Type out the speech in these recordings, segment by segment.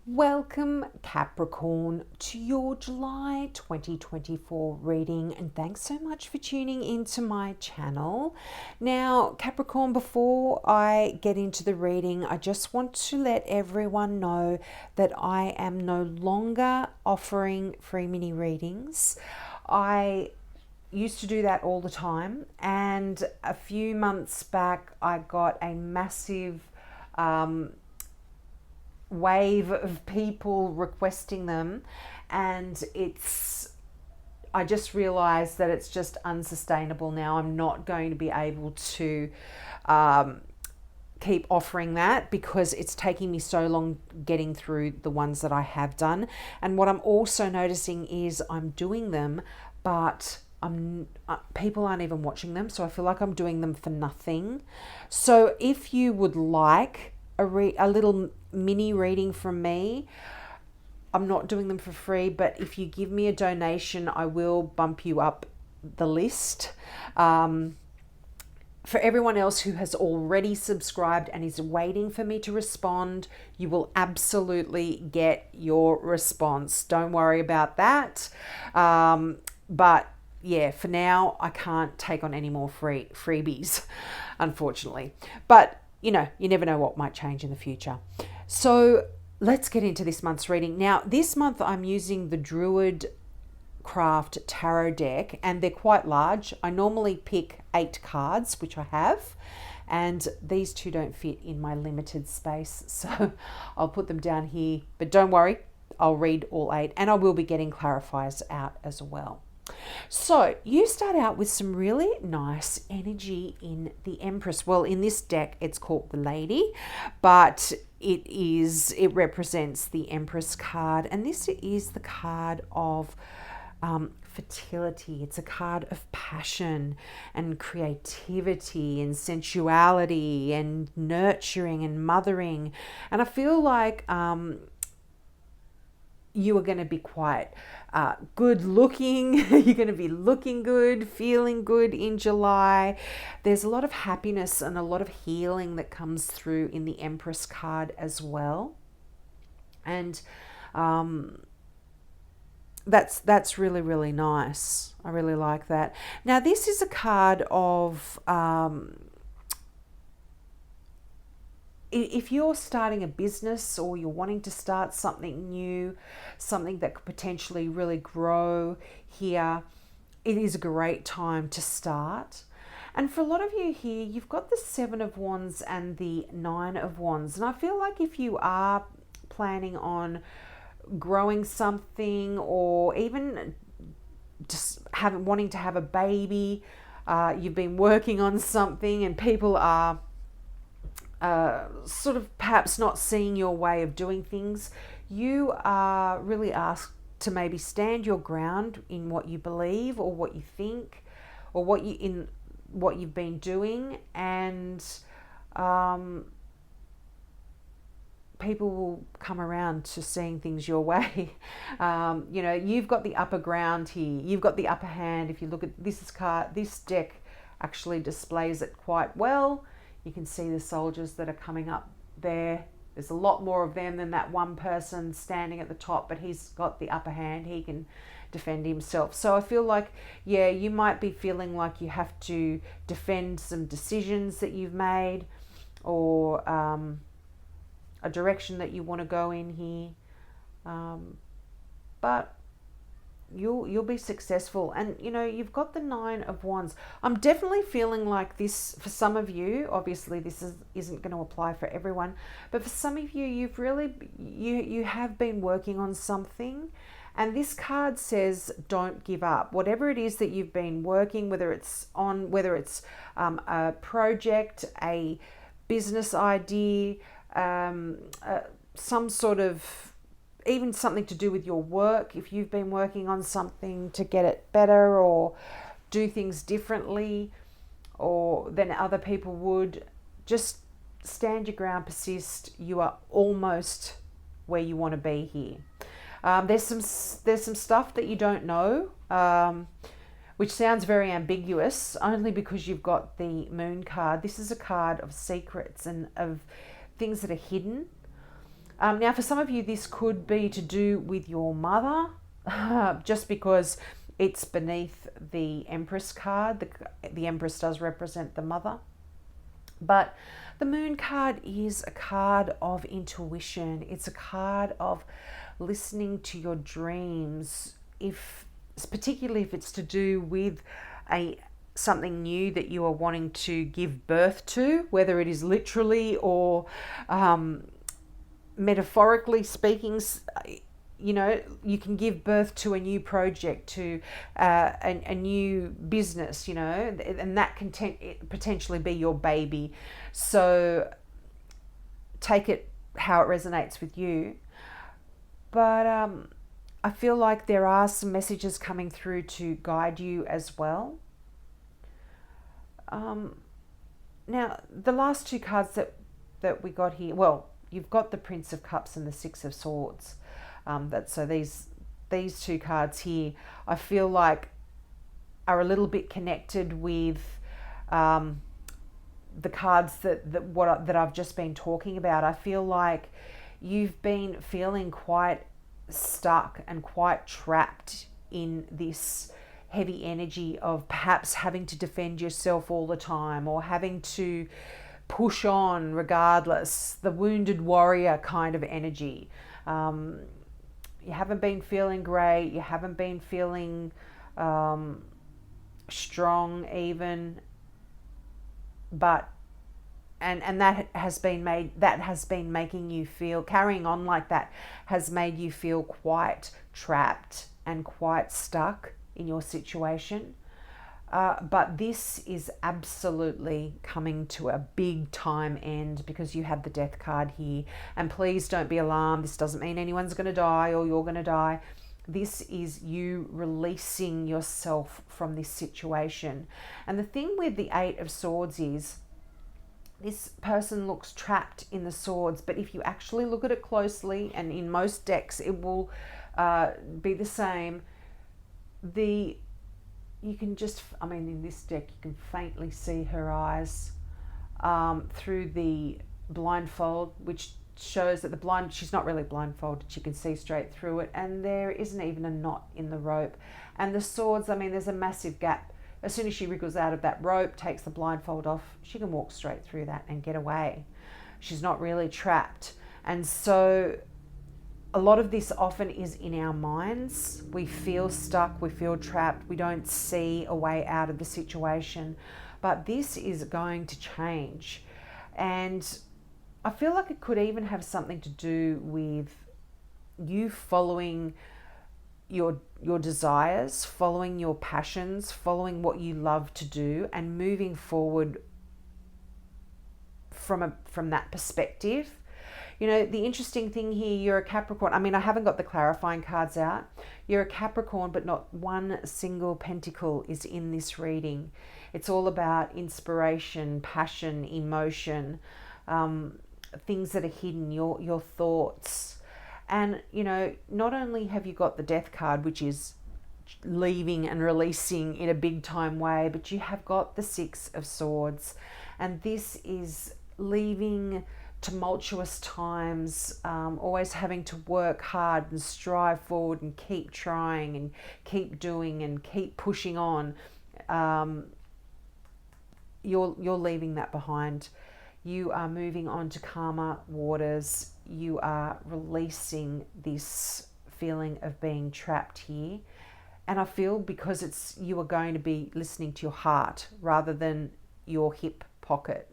Welcome, Capricorn, to your July 2024 reading, and thanks so much for tuning into my channel. Now, Capricorn, before I get into the reading, I just want to let everyone know that I am no longer offering free mini readings. I used to do that all the time, and a few months back, I got a massive wave of people requesting them, and I just realized that it's just unsustainable now. I'm not going to be able to keep offering that because it's taking me so long getting through the ones that I have done. And what I'm also noticing is I'm doing them, but people aren't even watching them, so I feel like I'm doing them for nothing. So if you would like a little mini reading from me, I'm not doing them for free, but if you give me a donation, I will bump you up the list. For everyone else who has already subscribed and is waiting for me to respond, you will absolutely get your response. Don't worry about that. But yeah, for now, I can't take on any more freebies, unfortunately. But you never know what might change in the future. So let's get into this month's reading. Now, this month I'm using the Druid Craft Tarot deck, and they're quite large. I normally pick 8 cards, which I have, and these two don't fit in my limited space, so I'll put them down here. But don't worry, I'll read all 8, and I will be getting clarifiers out as well. So you start out with some really nice energy in the Empress. Well, in this deck, it's called the Lady, but it represents the Empress card, and this is the card of fertility. It's a card of passion and creativity and sensuality and nurturing and mothering. And I feel like you are going to be quite good looking. You're going to be looking good, feeling good in July. There's a lot of happiness and a lot of healing that comes through in the Empress card as well. And that's really, really nice. I really like that. Now, this is a card of if you're starting a business or you're wanting to start something new, something that could potentially really grow here, it is a great time to start. And for a lot of you here, you've got the 7 of Wands and the 9 of Wands. And I feel like if you are planning on growing something, or even just wanting to have a baby, you've been working on something and people are sort of perhaps not seeing your way of doing things, you are really asked to maybe stand your ground in what you believe or what you think or what you've been doing, and people will come around to seeing things your way. You've got the upper ground here. You've got the upper hand. If you look at this deck actually displays it quite well. You can see the soldiers that are coming up there. There's a lot more of them than that one person standing at the top, but he's got the upper hand. He can defend himself. So I feel like, yeah, you might be feeling like you have to defend some decisions that you've made, or a direction that you want to go in here. But you'll be successful. And you've got the 9 of Wands. I'm definitely feeling like this for some of you. Obviously this isn't going to apply for everyone, but for some of you, you have been working on something, and this card says don't give up. Whatever it is that you've been working, whether it's a project, a business idea, some sort of, even something to do with your work. If you've been working on something to get it better or do things differently or than other people would, just stand your ground, persist. You are almost where you want to be here. There's some stuff that you don't know, which sounds very ambiguous, only because you've got the Moon card. This is a card of secrets and of things that are hidden. Now, for some of you, this could be to do with your mother, just because it's beneath the Empress card. The Empress does represent the mother. But the Moon card is a card of intuition. It's a card of listening to your dreams, particularly if it's to do with something new that you are wanting to give birth to, whether it is literally or metaphorically speaking. You can give birth to a new project, to a new business, and that can potentially be your baby. So take it how it resonates with you. But I feel like there are some messages coming through to guide you as well. Now, the last two cards that we got here, well, you've got the Prince of Cups and the Six of Swords. So these two cards here, I feel like are a little bit connected with the cards that I've just been talking about. I feel like you've been feeling quite stuck and quite trapped in this heavy energy of perhaps having to defend yourself all the time, or having to push on regardless, the wounded warrior kind of energy. You haven't been feeling great, you haven't been feeling strong even, but and that has been making you feel, carrying on like that has made you feel quite trapped and quite stuck in your situation. But this is absolutely coming to a big time end, because you have the Death card here. And please don't be alarmed. This doesn't mean anyone's going to die or you're going to die. This is you releasing yourself from this situation. And the thing with the Eight of Swords is this person looks trapped in the swords, but if you actually look at it closely, and in most decks it will be the same, you can just, in this deck, you can faintly see her eyes through the blindfold, which shows that she's not really blindfolded. She can see straight through it, and there isn't even a knot in the rope. And the swords, there's a massive gap. As soon as she wriggles out of that rope, takes the blindfold off, she can walk straight through that and get away. She's not really trapped. And so a lot of this often is in our minds. We feel stuck, we feel trapped, we don't see a way out of the situation. But this is going to change. And I feel like it could even have something to do with you following your desires, following your passions, following what you love to do, and moving forward from that perspective. The interesting thing here, you're a Capricorn. I haven't got the clarifying cards out. You're a Capricorn, but not one single pentacle is in this reading. It's all about inspiration, passion, emotion, things that are hidden, your thoughts. And, not only have you got the Death card, which is leaving and releasing in a big time way, but you have got the Six of Swords. And this is leaving tumultuous times, always having to work hard and strive forward and keep trying and keep doing and keep pushing on. You're leaving that behind. You are moving on to calmer waters. You are releasing this feeling of being trapped here. And I feel because you are going to be listening to your heart rather than your hip pocket.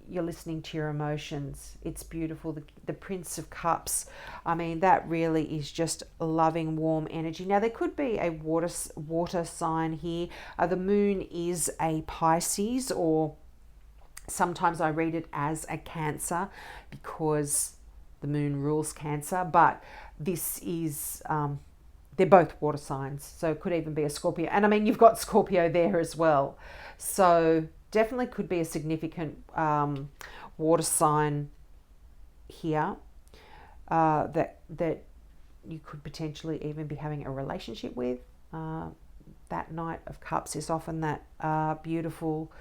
You're listening to your emotions. It's beautiful. The Prince of Cups, that really is just loving, warm energy. Now, there could be a water sign here. The moon is a Pisces, or sometimes I read it as a Cancer because the moon rules Cancer, but this is, they're both water signs. So it could even be a Scorpio. And you've got Scorpio there as well. So definitely could be a significant water sign here that you could potentially even be having a relationship with. That Knight of Cups is often that beautiful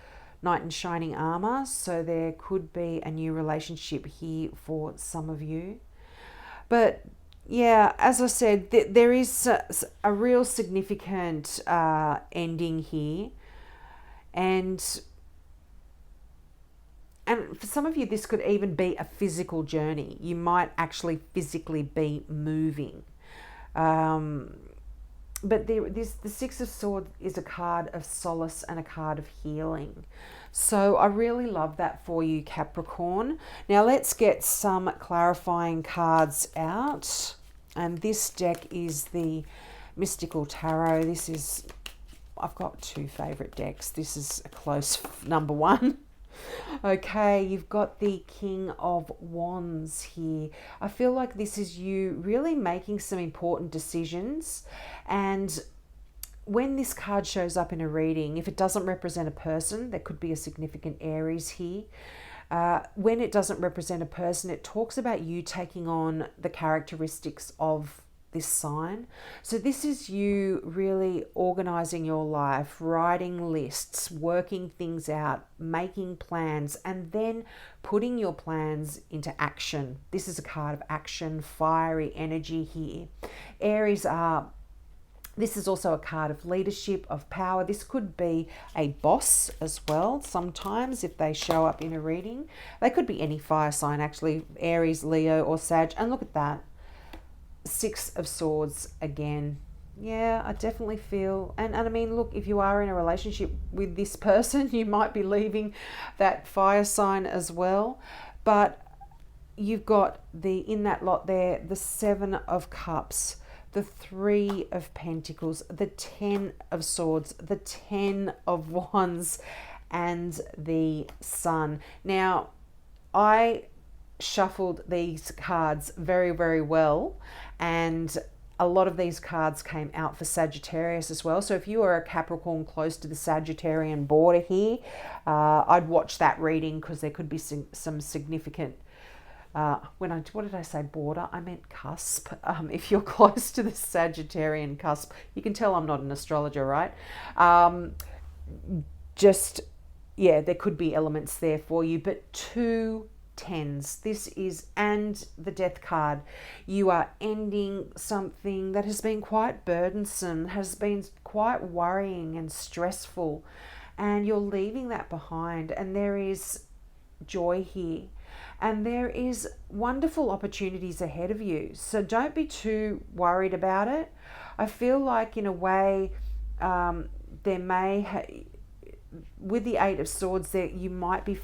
Knight in shining armor. So there could be a new relationship here for some of you. But yeah, as I said, there is a real significant ending here. And for some of you, this could even be a physical journey. You might actually physically be moving. But the Six of Swords is a card of solace and a card of healing. So I really love that for you, Capricorn. Now let's get some clarifying cards out. And this deck is the Mystical Tarot. I've got two favorite decks. This is a close number one. Okay, you've got the King of Wands here. I feel like this is you really making some important decisions. And when this card shows up in a reading, if it doesn't represent a person, there could be a significant Aries here. When it doesn't represent a person, it talks about you taking on the characteristics of this sign. So this is you really organizing your life, writing lists, working things out, making plans, and then putting your plans into action. This is a card of action, fiery energy here. Aries this is also a card of leadership, of power. This could be a boss as well sometimes if they show up in a reading. They could be any fire sign actually, Aries, Leo or Sag. And look at that. Six of Swords again. Yeah, I definitely feel, and I mean, look, if you are in a relationship with this person, you might be leaving that fire sign as well. But you've got in that lot there, the Seven of Cups, the Three of Pentacles, the Ten of Swords, the Ten of Wands, and the Sun. Now, I shuffled these cards very, very well, and a lot of these cards came out for Sagittarius as well. So if you are a Capricorn close to the Sagittarian border here, I'd watch that reading because there could be some significant what did I say, border? I meant cusp. If you're close to the Sagittarian cusp, you can tell I'm not an astrologer, right? There could be elements there for you, but two tens. This is, and the Death card. You are ending something that has been quite burdensome, has been quite worrying and stressful, and you're leaving that behind, and there is joy here. And there is wonderful opportunities ahead of you. So don't be too worried about it. I feel like in a way with the Eight of Swords there, you might be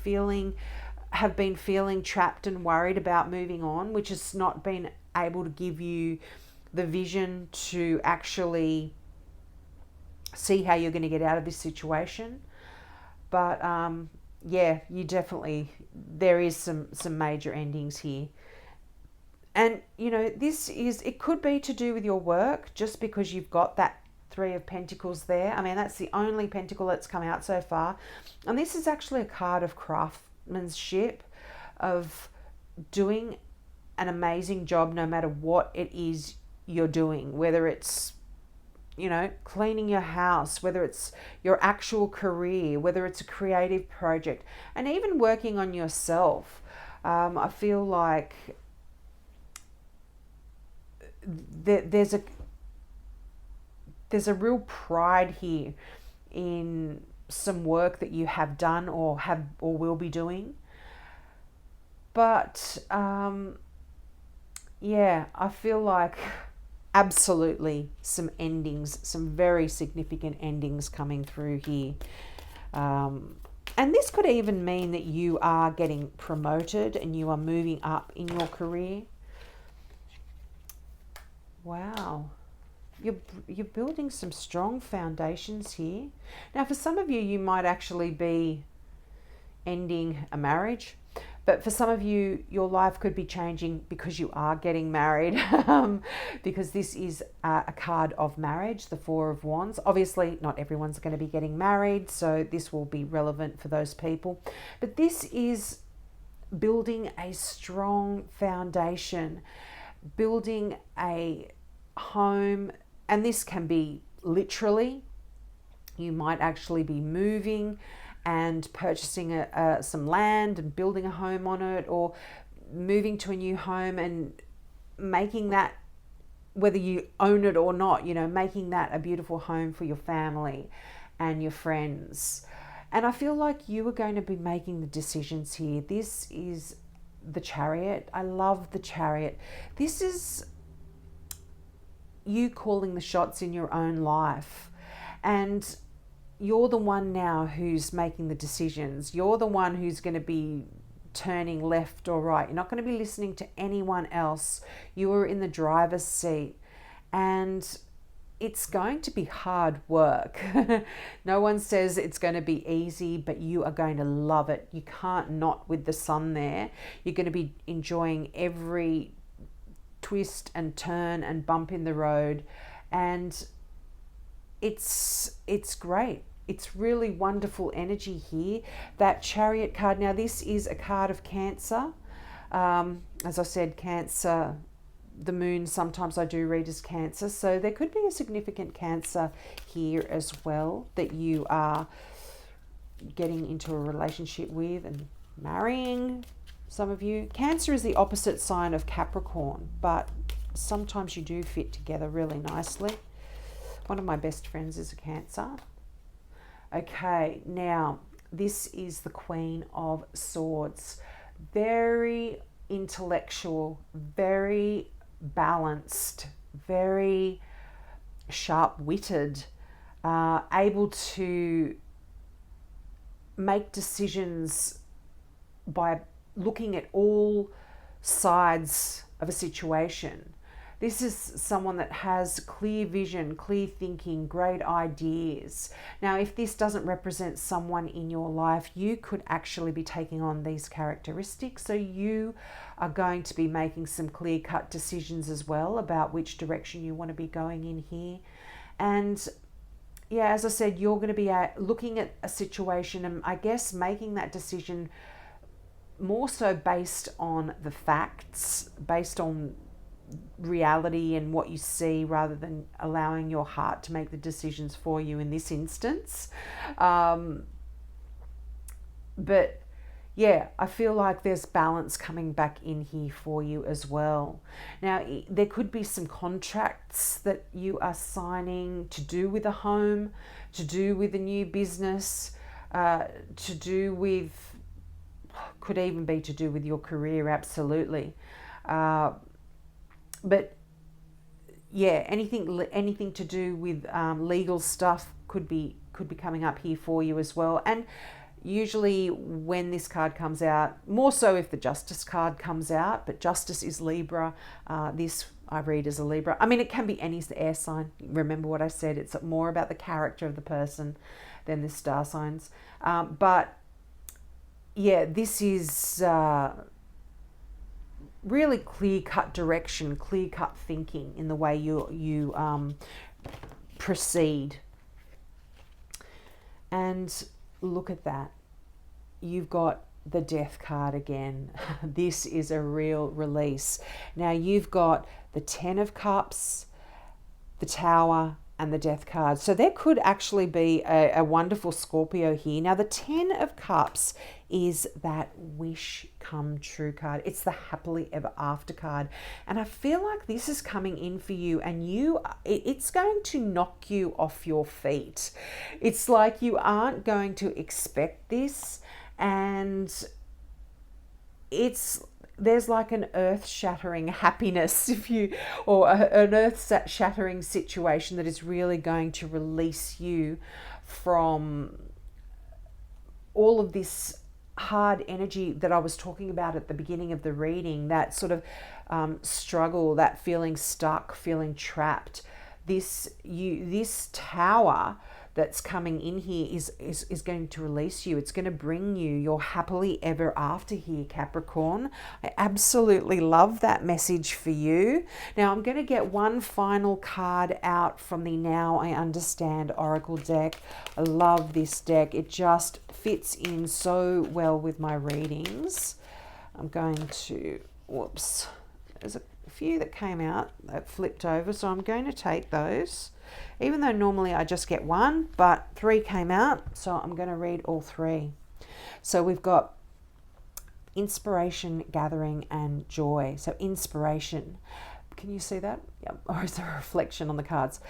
have been feeling trapped and worried about moving on, which has not been able to give you the vision to actually see how you're going to get out of this situation. But yeah, you definitely, there is some major endings here. And, you know, it could be to do with your work, just because you've got that Three of Pentacles there. I mean, that's the only pentacle that's come out so far. And this is actually a card of craftsmanship, of doing an amazing job no matter what it is you're doing, whether it's, you know, cleaning your house, whether it's your actual career, whether it's a creative project, and even working on yourself. I feel like there's a real pride here in some work that you have done or will be doing. But yeah, I feel like absolutely some endings, some very significant endings coming through here. And this could even mean that you are getting promoted and you are moving up in your career. Wow. You're building some strong foundations here. Now, for some of you, you might actually be ending a marriage. But for some of you, your life could be changing because you are getting married, because this is a card of marriage, the Four of Wands. Obviously, not everyone's going to be getting married, so this will be relevant for those people. But this is building a strong foundation, building a home, and this can be literally. You might actually be moving and purchasing some land and building a home on it, or moving to a new home and making that, whether you own it or not, making that a beautiful home for your family and your friends. And I feel like you are going to be making the decisions here. This is the Chariot. I love the Chariot. This is you calling the shots in your own life. And you're the one now who's making the decisions. You're the one who's going to be turning left or right. You're not going to be listening to anyone else. You are in the driver's seat. And it's going to be hard work. No one says it's going to be easy, but you are going to love it. You can't not with the sun there. You're going to be enjoying every twist and turn and bump in the road. And it's great. It's really wonderful energy here. That Chariot card. Now, this is a card of Cancer. As I said, Cancer, the moon, sometimes I do read as Cancer. So there could be a significant Cancer here as well that you are getting into a relationship with and marrying. Some of you. Cancer is the opposite sign of Capricorn, but sometimes you do fit together really nicely. One of my best friends is a Cancer. Okay, now this is the Queen of Swords. Very intellectual, very balanced, very sharp-witted, able to make decisions by looking at all sides of a situation. This is someone that has clear vision, clear thinking, great ideas. Now, if this doesn't represent someone in your life, you could actually be taking on these characteristics. So you are going to be making some clear-cut decisions as well about which direction you want to be going in here. And yeah, as I said, you're going to be looking at a situation and I guess making that decision more so based on the facts, based on reality and what you see, rather than allowing your heart to make the decisions for you in this instance. But yeah, I feel like there's balance coming back in here for you as well. Now, there could be some contracts that you are signing to do with a home, to do with a new business, to do with, could even be to do with your career, absolutely. But yeah, anything to do with legal stuff could be coming up here for you as well. And usually when this card comes out, more so if the Justice card comes out, but Justice is Libra. This I read as a Libra. I mean, it can be any air sign. Remember what I said, it's more about the character of the person than the star signs. But yeah, this is really clear-cut direction, clear-cut thinking in the way you proceed. And look at that. You've got the Death card again. This is a real release. Now you've got the Ten of Cups, the Tower, and the Death card. So there could actually be a wonderful Scorpio here. Now the Ten of Cups is that wish come true card. It's the happily ever after card. And I feel like this is coming in for you, and it's going to knock you off your feet. It's like you aren't going to expect this, and there's like an earth-shattering happiness or an earth-shattering situation that is really going to release you from all of this hard energy that I was talking about at the beginning of the reading, that sort of struggle, that feeling stuck, feeling trapped. This Tower that's coming in here is going to release you. It's going to bring you your happily ever after here, Capricorn. I absolutely love that message for you. Now I'm going to get one final card out from the Now I Understand Oracle deck. I love this deck. It just fits in so well with my readings. I'm going to, whoops, there's a few that came out that flipped over, so I'm going to take those. Even though normally I just get one, but 3 came out, so I'm going to read all 3. So we've got inspiration, gathering, and joy. So inspiration. Can you see that? Yep. Or is there a reflection on the cards?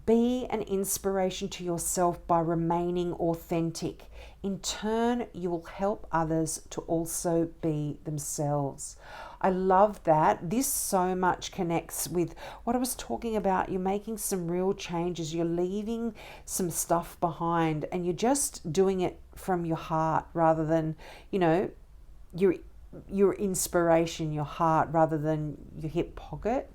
Be an inspiration to yourself by remaining authentic. In turn, you will help others to also be themselves. I love that. This so much connects with what I was talking about. You're making some real changes. You're leaving some stuff behind, and you're just doing it from your heart rather than, your inspiration, your heart, rather than your hip pocket.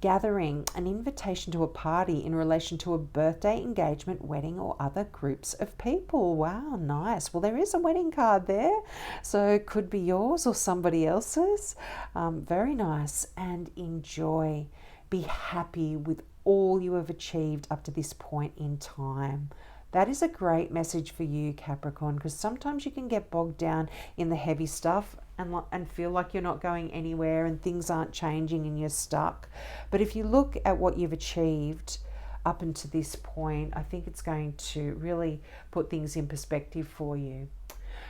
Gathering, an invitation to a party in relation to a birthday, engagement, wedding, or other groups of people. Wow, nice. Well, there is a wedding card there, so it could be yours or somebody else's. Very nice. And enjoy. Be happy with all you have achieved up to this point in time. That is a great message for you, Capricorn, because sometimes you can get bogged down in the heavy stuff and feel like you're not going anywhere and things aren't changing and you're stuck. But if you look at what you've achieved up until this point, I think it's going to really put things in perspective for you.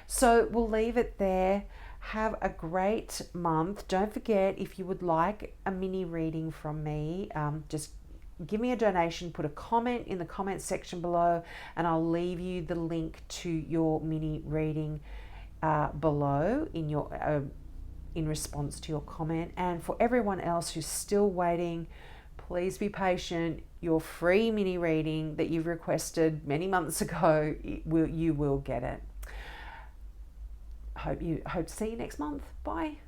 So we'll leave it there. Have a great month. Don't forget, if you would like a mini reading from me, just give me a donation, put a comment in the comment section below, and I'll leave you the link to your mini reading below in response to your comment. And for everyone else who's still waiting, please be patient. Your free mini reading that you've requested many months ago, you will get it. Hope to see you next month. Bye.